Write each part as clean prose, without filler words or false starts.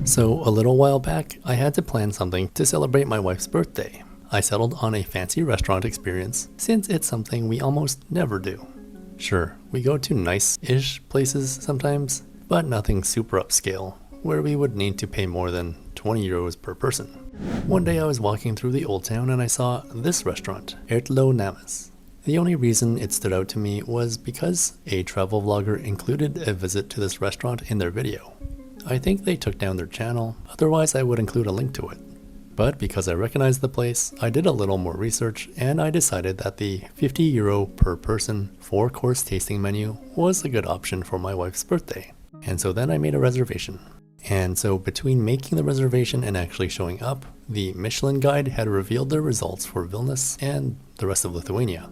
So a little while back, I had to plan something to celebrate my wife's birthday. I settled on a fancy restaurant experience since it's something we almost never do. Sure, we go to nice-ish places sometimes, but nothing super upscale, where we would need to pay more than 20 euros per person. One day I was walking through the old town and I saw this restaurant, Ertlo Namas. The only reason it stood out to me was because a travel vlogger included a visit to this restaurant in their video. I think they took down their channel, otherwise I would include a link to it. But because I recognized the place, I did a little more research and I decided that the €50 per person 4-course tasting menu was a good option for my wife's birthday. And so then I made a reservation. And so between making the reservation and actually showing up, the Michelin guide had revealed their results for Vilnius and the rest of Lithuania.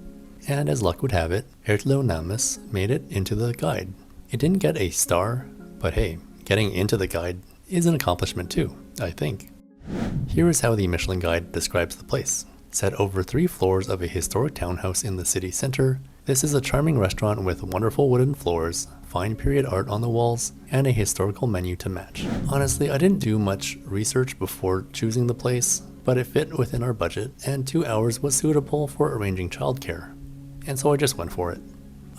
And as luck would have it, Ertlo Namas made it into the guide. It didn't get a star, but hey, getting into the guide is an accomplishment too, I think. Here is how the Michelin guide describes the place. Set over 3 floors of a historic townhouse in the city center, this is a charming restaurant with wonderful wooden floors, fine period art on the walls, and a historical menu to match. Honestly, I didn't do much research before choosing the place, but it fit within our budget and 2 hours was suitable for arranging childcare. And so I just went for it.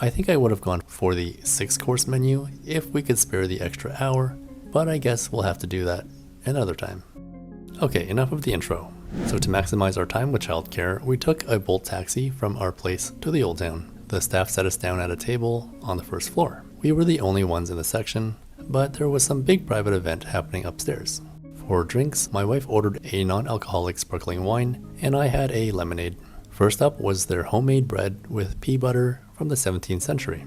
I think I would have gone for the 6-course menu if we could spare the extra hour, but I guess we'll have to do that another time. Okay, enough of the intro. So to maximize our time with childcare, we took a Bolt taxi from our place to the old town. The staff set us down at a table on the first floor. We were the only ones in the section, but there was some big private event happening upstairs. For drinks, my wife ordered a non-alcoholic sparkling wine, and I had a lemonade. First up was their homemade bread with pea butter from the 17th century.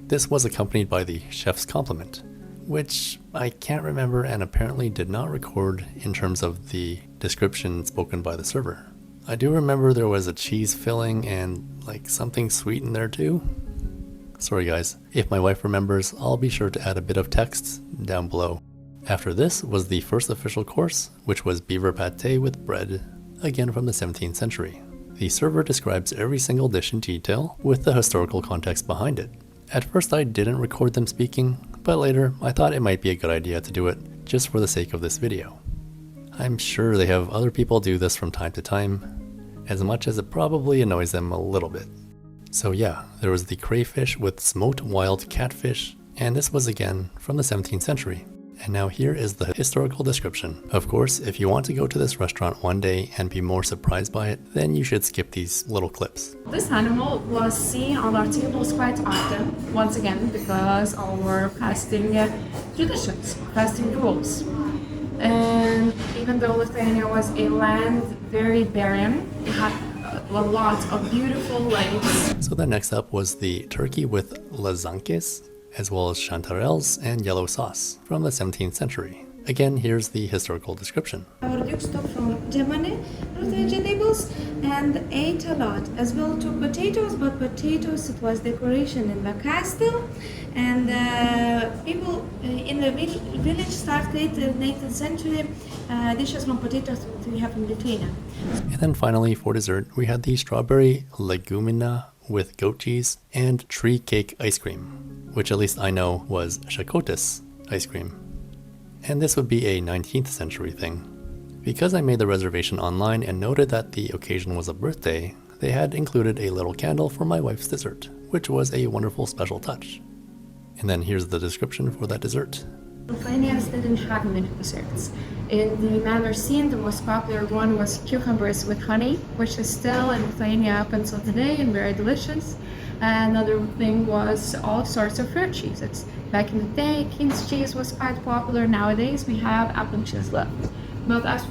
This was accompanied by the chef's compliment, which I can't remember and apparently did not record in terms of the description spoken by the server. I do remember there was a cheese filling and like something sweet in there too. Sorry guys, if my wife remembers, I'll be sure to add a bit of text down below. After this was the first official course, which was beaver pate with bread, again from the 17th century. The server describes every single dish in detail with the historical context behind it. At first I didn't record them speaking, but later I thought it might be a good idea to do it just for the sake of this video. I'm sure they have other people do this from time to time, as much as it probably annoys them a little bit. So yeah, there was the crayfish with smoked wild catfish, and this was again from the 17th century. And now here is the historical description. Of course, if you want to go to this restaurant one day and be more surprised by it, then you should skip these little clips. This animal was seen on our tables quite often, once again because our fasting traditions, fasting rules. And even though Lithuania was a land very barren, it had a lot of beautiful lakes. So then next up was the turkey with lasankes, as well as chanterelles and yellow sauce from the 17th century. Again, here's the historical description. Our Duke stopped from Germany with vegetables and ate a lot. As well took potatoes, but potatoes it was decoration in the castle. And people in the village started in the 18th century dishes from potatoes we have in Lithuania. And then finally for dessert, we had the strawberry legumina with goat cheese and tree cake ice cream, which at least I know was shakotis ice cream. And this would be a 19th century thing. Because I made the reservation online and noted that the occasion was a birthday, they had included a little candle for my wife's dessert, which was a wonderful special touch. And then here's the description for that dessert. Lithuanians didn't have many desserts. In the manner scene, the most popular one was cucumbers with honey, which is still in Lithuania up until today and very delicious. Another thing was all sorts of fruit cheeses. Back in the day, King's cheese was quite popular. Nowadays, we have apple cheese left. But as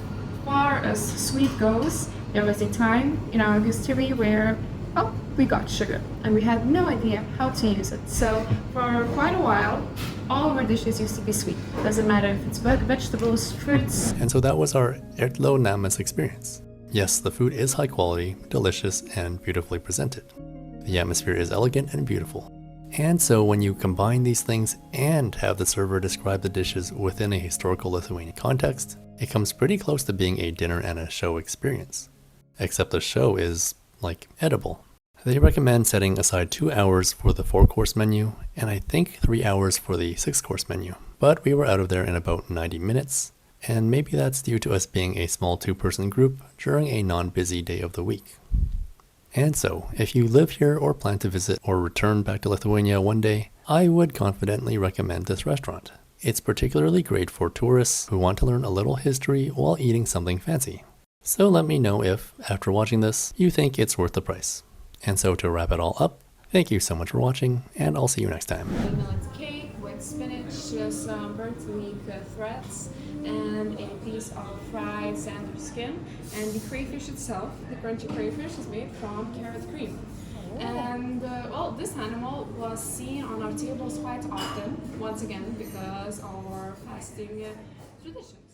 far as sweet goes, there was a time in our history where, oh, we got sugar and we had no idea how to use it. So for quite a while, all of our dishes used to be sweet. Doesn't matter if it's vegetables, fruits. And so that was our Ertlo Namas experience. Yes, the food is high quality, delicious, and beautifully presented. The atmosphere is elegant and beautiful. And so when you combine these things and have the server describe the dishes within a historical Lithuanian context, it comes pretty close to being a dinner and a show experience. Except the show is, like, edible. They recommend setting aside 2 hours for the 4-course menu, and I think 3 hours for the 6-course menu. but we were out of there in about 90 minutes, and maybe that's due to us being a small 2-person group during a non-busy day of the week. And so, if you live here or plan to visit or return back to Lithuania one day, I would confidently recommend this restaurant. It's particularly great for tourists who want to learn a little history while eating something fancy. So let me know if, after watching this, you think it's worth the price. And so to wrap it all up, thank you so much for watching, and I'll see you next time. Millet cake with spinach, some burnt leek threads, and a piece of fried sander skin. And the crayfish itself, the crunchy crayfish, is made from carrot cream. And well, this animal was seen on our tables quite often, once again, because of our fasting traditions.